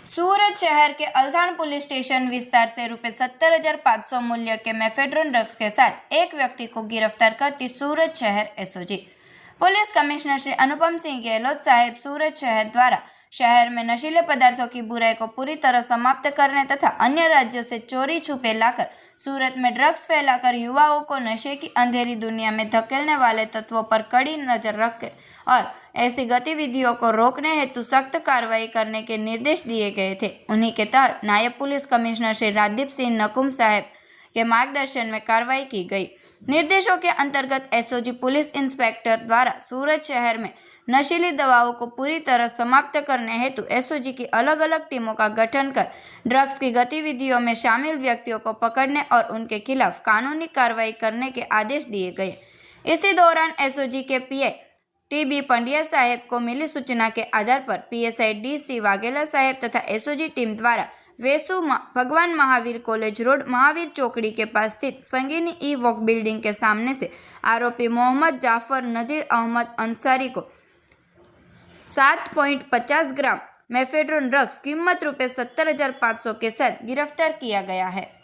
सूरत शहर के अल्थाण police station विस्तार से ₹70,500 मूल्य के मेफेड्रोन ड्रग्स के साथ एक व्यक्ति को गिरफ्तार करती सूरत शहर SOG. Police commissioner Shri Anupam Singh Gehlot साहेब सूरत शहर द्वारा शहर में नशीले पदार्थों की बुराई को पूरी तरह समाप्त करने तथा अन्य राज्यों से चोरी छुपे लाकर सूरत में ड्रग्स फैलाकर युवाओं को नशे की अंधेरी दुनिया में धकेलने वाले तत्वों पर कड़ी नजर रखें और ऐसी गतिविधियों को रोकने हेतु सख्त कार्रवाई करने के निर्देश दिए गए थे। उन्हीं के तहत नायब पुलिस कमिश्नर श्री राजदीप सिंह नकुम साहेब के मार्गदर्शन में कार्रवाई की गई। निर्देशों के अंतर्गत एसओजी पुलिस इंस्पेक्टर द्वारा सूरत शहर में नशीली दवाओं को पूरी तरह समाप्त करने हेतु एसओजी की अलग अलग टीमों का गठन कर ड्रग्स की गतिविधियों में शामिल व्यक्तियों को पकड़ने और उनके खिलाफ कानूनी कार्रवाई करने के आदेश दिए गए। इसी दौरान एसओजी के पीआई टीबी पंड्या साहेब को मिली सूचना के आधार पर पीएसआई डीसी वाघेला साहेब तथा एसओजी टीम द्वारा वेसु भगवान महावीर कॉलेज रोड महावीर चौकड़ी के पास स्थित संगीनी ई वॉक बिल्डिंग के सामने से आरोपी मोहम्मद जाफर नजीर अहमद अंसारी को 7.50 ग्राम मेफेड्रोन ड्रग्स कीमत ₹70,500 के साथ गिरफ्तार किया गया है।